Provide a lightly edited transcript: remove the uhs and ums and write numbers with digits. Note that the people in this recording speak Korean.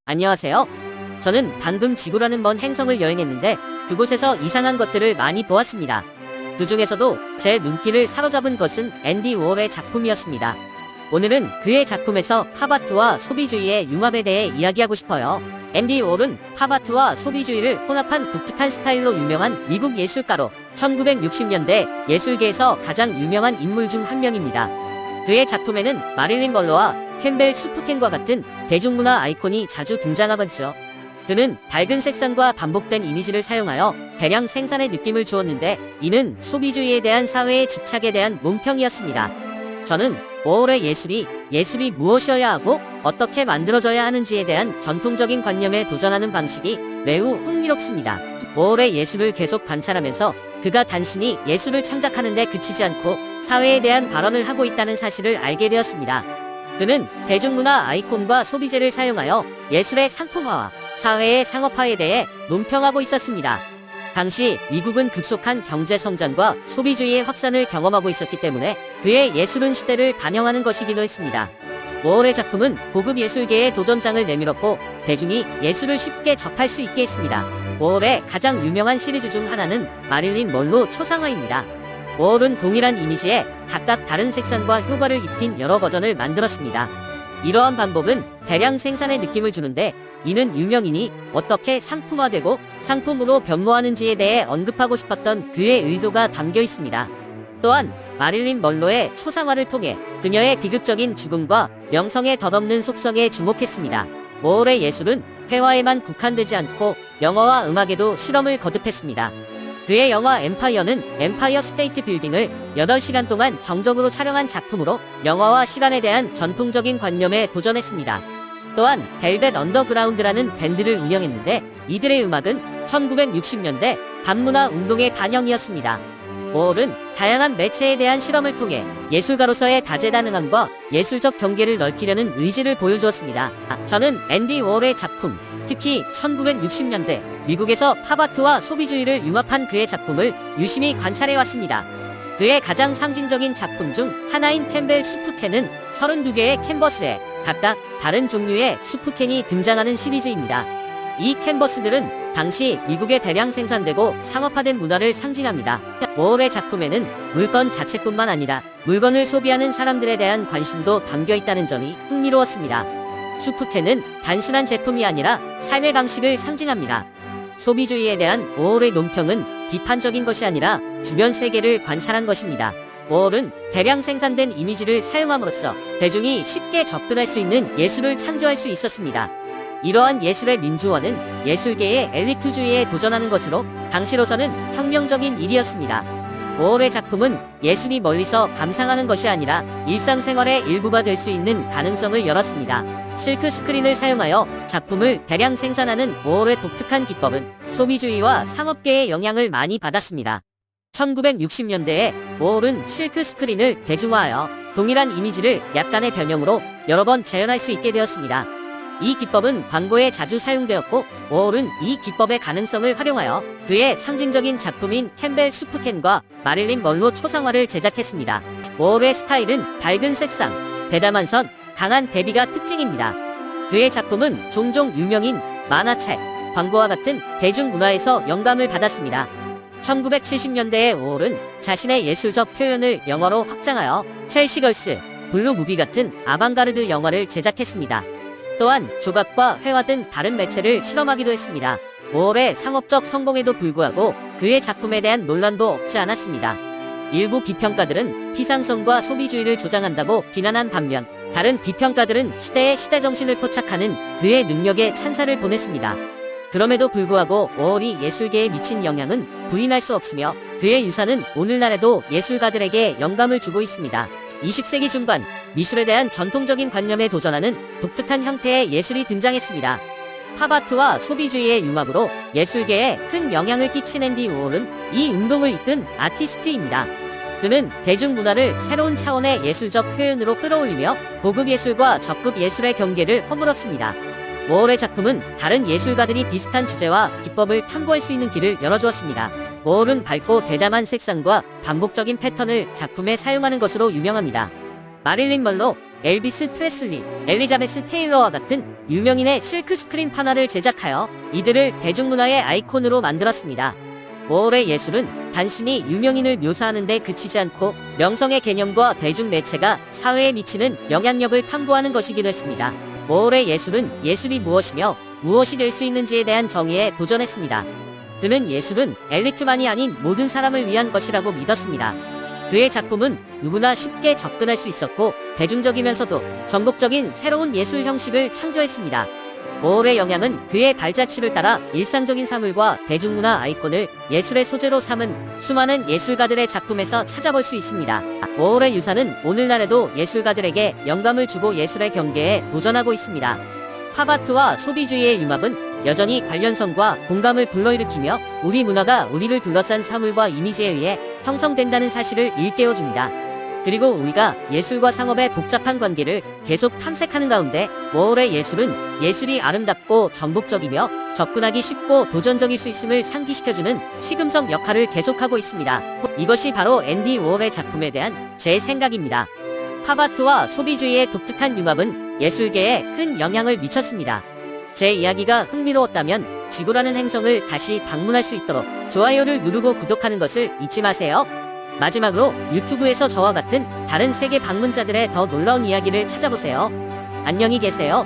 안녕하세요. 저는 방금 지구라는 먼 행성을 여행했는데 그곳에서 이상한 것들을 많이 보았습니다. 그 중에서도 제 눈길을 사로잡은 것은 앤디 워홀의 작품이었습니다. 오늘은 그의 작품에서 팝아트와 소비주의의 융합에 대해 이야기하고 싶어요. 앤디 워홀은 팝아트와 소비주의를 혼합한 독특한 스타일로 유명한 미국 예술가로 1960년대 예술계에서 가장 유명한 인물 중 한 명입니다. 그의 작품에는 마릴린 먼로와 캠벨 수프켄과 같은 대중문화 아이콘이 자주 등장하곤 했죠. 그는 밝은 색상과 반복된 이미지를 사용하여 대량 생산의 느낌을 주었는데 이는 소비주의에 대한 사회의 집착에 대한 논평이었습니다. 저는 워홀의 예술이 무엇이어야 하고 어떻게 만들어져야 하는지에 대한 전통적인 관념에 도전하는 방식이 매우 흥미롭습니다. 워홀의 예술을 계속 관찰하면서 그가 단순히 예술을 창작하는 데 그치지 않고 사회에 대한 발언을 하고 있다는 사실을 알게 되었습니다. 그는 대중문화 아이콘과 소비재를 사용하여 예술의 상품화와 사회의 상업화에 대해 논평하고 있었습니다. 당시 미국은 급속한 경제 성장과 소비주의의 확산을 경험하고 있었기 때문에 그의 예술은 시대를 반영하는 것이기도 했습니다. 워홀의 작품은 고급 예술계의 도전장을 내밀었고 대중이 예술을 쉽게 접할 수 있게 했습니다. 워홀의 가장 유명한 시리즈 중 하나는 마릴린 먼로 초상화입니다. 워홀은 동일한 이미지에 각각 다른 색상과 효과를 입힌 여러 버전을 만들었습니다. 이러한 반복은 대량 생산의 느낌을 주는데 이는 유명인이 어떻게 상품화되고 상품으로 변모하는지에 대해 언급하고 싶었던 그의 의도가 담겨 있습니다. 또한 마릴린 먼로의 초상화를 통해 그녀의 비극적인 죽음과 명성의 덧없는 속성에 주목했습니다. 워홀의 예술은 회화에만 국한되지 않고 영화와 음악에도 실험을 거듭했습니다. 그의 영화 엠파이어는 엠파이어 스테이트 빌딩을 8시간 동안 정적으로 촬영한 작품으로 영화와 시간에 대한 전통적인 관념에 도전했습니다. 또한 벨벳 언더그라운드라는 밴드를 운영했는데 이들의 음악은 1960년대 반문화 운동의 반영이었습니다. 워홀은 다양한 매체에 대한 실험을 통해 예술가로서의 다재다능함과 예술적 경계를 넓히려는 의지를 보여주었습니다. 저는 앤디 워홀의 작품, 특히 1960년대 미국에서 팝아트와 소비주의를 융합한 그의 작품을 유심히 관찰해왔습니다. 그의 가장 상징적인 작품 중 하나인 캠벨 수프켄은 32개의 캔버스에 각각 다른 종류의 수프켄이 등장하는 시리즈입니다. 이 캔버스들은 당시 미국에 대량 생산되고 상업화된 문화를 상징합니다. 워홀의 작품에는 물건 자체뿐만 아니라 물건을 소비하는 사람들에 대한 관심도 담겨있다는 점이 흥미로웠습니다. 수프켄은 단순한 제품이 아니라 삶의 방식을 상징합니다. 소비주의에 대한 워홀의 논평은 비판적인 것이 아니라 주변 세계를 관찰한 것입니다. 워홀은 대량 생산된 이미지를 사용함으로써 대중이 쉽게 접근할 수 있는 예술을 창조할 수 있었습니다. 이러한 예술의 민주화는 예술계의 엘리트주의에 도전하는 것으로 당시로서는 혁명적인 일이었습니다. 워홀의 작품은 예술이 멀리서 감상하는 것이 아니라 일상생활의 일부가 될 수 있는 가능성을 열었습니다. 실크 스크린을 사용하여 작품을 대량 생산하는 워홀의 독특한 기법은 소비주의와 상업계의 영향을 많이 받았습니다. 1960년대에 워홀은 실크 스크린을 대중화하여 동일한 이미지를 약간의 변형으로 여러 번 재현할 수 있게 되었습니다. 이 기법은 광고에 자주 사용되었고 워홀은 이 기법의 가능성을 활용하여 그의 상징적인 작품인 캠벨 수프켄과 마릴린 먼로 초상화를 제작했습니다. 워홀의 스타일은 밝은 색상, 대담한 선, 강한 대비가 특징입니다. 그의 작품은 종종 유명인, 만화책, 광고와 같은 대중문화에서 영감을 받았습니다. 1970년대에 워홀은 자신의 예술적 표현을 영화로 확장하여 첼시걸스, 블루 무비 같은 아방가르드 영화를 제작했습니다. 또한 조각과 회화 등 다른 매체를 실험하기도 했습니다. 워홀의 상업적 성공에도 불구하고 그의 작품에 대한 논란도 없지 않았습니다. 일부 비평가들은 피상성과 소비주의를 조장한다고 비난한 반면 다른 비평가들은 시대의 시대정신을 포착하는 그의 능력에 찬사를 보냈습니다. 그럼에도 불구하고 워홀이 예술계에 미친 영향은 부인할 수 없으며 그의 유산은 오늘날에도 예술가들에게 영감을 주고 있습니다. 20세기 중반 미술에 대한 전통적인 관념에 도전하는 독특한 형태의 예술이 등장했습니다. 팝아트와 소비주의의 융합으로 예술계에 큰 영향을 끼친 앤디 워홀은 이 운동을 이끈 아티스트입니다. 그는 대중문화를 새로운 차원의 예술적 표현으로 끌어올리며 고급 예술과 저급 예술의 경계를 허물었습니다. 워홀의 작품은 다른 예술가들이 비슷한 주제와 기법을 탐구할 수 있는 길을 열어주었습니다. 워홀은 밝고 대담한 색상과 반복적인 패턴을 작품에 사용하는 것으로 유명합니다. 마릴린 먼로, 엘비스 프레슬리, 엘리자베스 테일러와 같은 유명인의 실크스크린 판화를 제작하여 이들을 대중문화의 아이콘으로 만들었습니다. 워홀의 예술은 단순히 유명인을 묘사하는 데 그치지 않고 명성의 개념과 대중매체가 사회에 미치는 영향력을 탐구하는 것이기도 했습니다. 워홀의 예술은 예술이 무엇이며 무엇이 될 수 있는지에 대한 정의에 도전했습니다. 그는 예술은 엘리트만이 아닌 모든 사람을 위한 것이라고 믿었습니다. 그의 작품은 누구나 쉽게 접근할 수 있었고 대중적이면서도 전복적인 새로운 예술 형식을 창조했습니다. 워홀의 영향은 그의 발자취를 따라 일상적인 사물과 대중문화 아이콘을 예술의 소재로 삼은 수많은 예술가들의 작품에서 찾아볼 수 있습니다. 워홀의 유산은 오늘날에도 예술가들에게 영감을 주고 예술의 경계에 도전하고 있습니다. 팝아트와 소비주의의 융합은 여전히 관련성과 공감을 불러일으키며 우리 문화가 우리를 둘러싼 사물과 이미지에 의해 형성된다는 사실을 일깨워줍니다. 그리고 우리가 예술과 상업의 복잡한 관계를 계속 탐색하는 가운데 워홀의 예술은 예술이 아름답고 전복적이며 접근하기 쉽고 도전적일 수 있음을 상기시켜주는 시금석 역할을 계속하고 있습니다. 이것이 바로 앤디 워홀의 작품에 대한 제 생각입니다. 팝아트와 소비주의의 독특한 융합은 예술계에 큰 영향을 미쳤습니다. 제 이야기가 흥미로웠다면 지구라는 행성을 다시 방문할 수 있도록 좋아요를 누르고 구독하는 것을 잊지 마세요. 마지막으로 유튜브에서 저와 같은 다른 세계 방문자들의 더 놀라운 이야기를 찾아보세요. 안녕히 계세요.